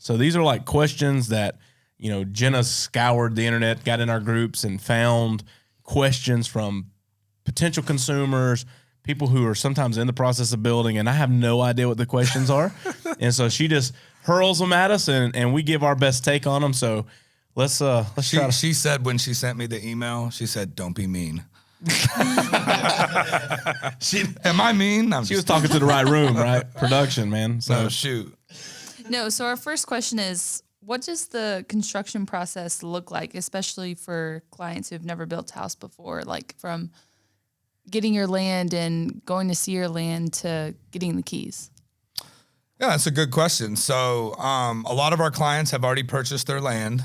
So these are like questions that, Jenna scoured the internet, got in our groups and found questions from potential consumers, people who are sometimes in the process of building, and I have no idea what the questions are. And so she just hurls them at us and we give our best take on them. So let's try to. She said when she sent me the email, she said, "Don't be mean." Am I mean? She was talking to the right room, right? Production, man. So no, shoot. No, so our first question is, what does the construction process look like, especially for clients who have never built a house before, like from getting your land and going to see your land to getting the keys? Yeah, that's a good question. So a lot of our clients have already purchased their land.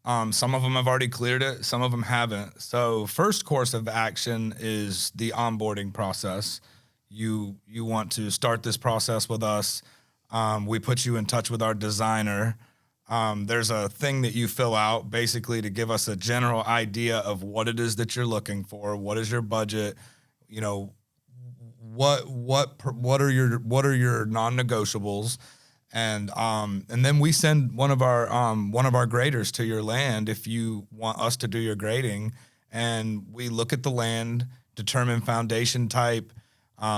Some of them have already cleared it. Some of them haven't. So first course of action is the onboarding process. You want to start this process with us. We put you in touch with our designer. There's a thing that you fill out basically to give us a general idea of what it is that you're looking for. What is your budget? What are your non-negotiables? And then we send one of our graders to your land if you want us to do your grading, and we look at the land, determine foundation type,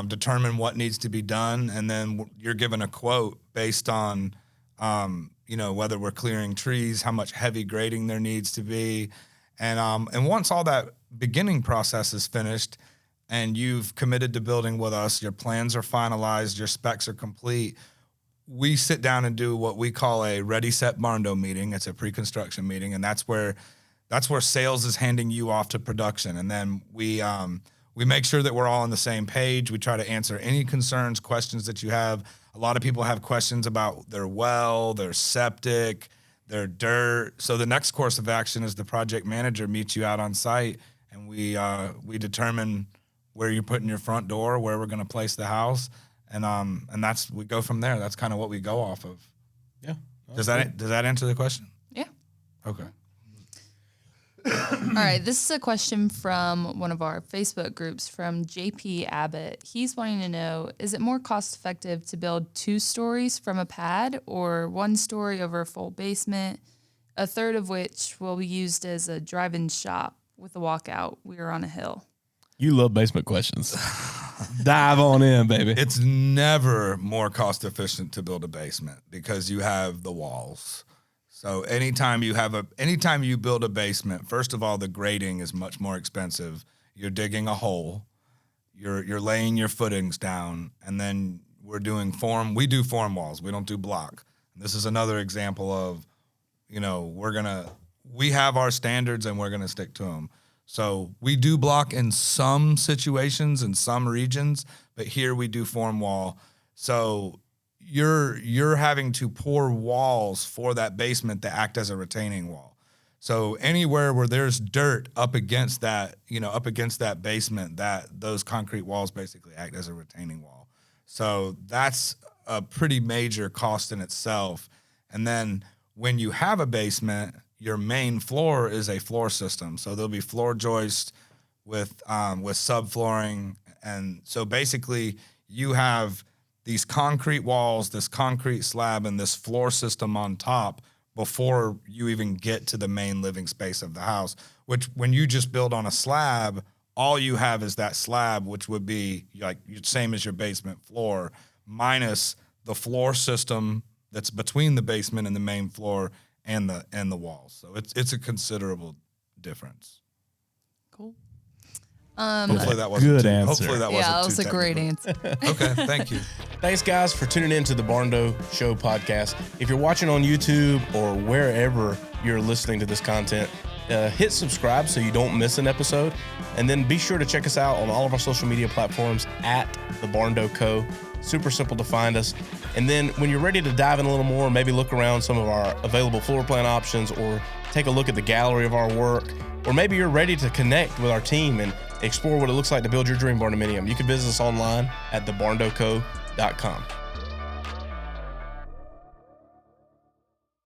determine what needs to be done, and then you're given a quote based on whether we're clearing trees, how much heavy grading there needs to be, and once all that beginning process is finished and you've committed to building with us, your plans are finalized, your specs are complete, we sit down and do what we call a Ready, Set, Barndo meeting. It's a pre-construction meeting, and that's where sales is handing you off to production. And then we make sure that we're all on the same page. We try to answer any concerns, questions that you have. A lot of people have questions about their well, their septic, their dirt. So the next course of action is the project manager meets you out on site, and we determine where you're putting your front door, where we're going to place the house. And we go from there. That's kind of what we go off of. Yeah. Does that answer the question? Yeah. Okay. All right. This is a question from one of our Facebook groups from JP Abbott. He's wanting to know, is it more cost effective to build 2 stories from a pad or 1 story over a full basement, a third of which will be used as a drive-in shop with a walkout? We are on a hill. You love basement questions. Dive on in, baby. It's never more cost efficient to build a basement because you have the walls. So anytime you build a basement, first of all, the grading is much more expensive. You're digging a hole, you're laying your footings down, and then we do form walls. We don't do block. This is another example of, we have our standards and we're gonna stick to them. So we do block in some situations, in some regions, but here we do form wall. So you're having to pour walls for that basement that act as a retaining wall. So anywhere where there's dirt up against that basement, those concrete walls basically act as a retaining wall. So that's a pretty major cost in itself. And then when you have a basement, your main floor is a floor system. So there'll be floor joists with subflooring. And so basically you have these concrete walls, this concrete slab, and this floor system on top before you even get to the main living space of the house, which when you just build on a slab, all you have is that slab, which would be like same as your basement floor, minus the floor system that's between the basement and the main floor and the walls. So it's a considerable difference. Cool. Hopefully that wasn't good too, answer. Hopefully that wasn't Yeah, that too was a great technical. answer. Okay, thank you. Thanks, guys, for tuning in to the Barndo Show podcast. If you're watching on YouTube or wherever you're listening to this content, hit subscribe so you don't miss an episode. And then be sure to check us out on all of our social media platforms at the Barndo Co. Super simple to find us. And then when you're ready to dive in a little more, maybe look around some of our available floor plan options or take a look at the gallery of our work, or maybe you're ready to connect with our team and explore what it looks like to build your dream barndominium, you can visit us online at thebarndoco.com.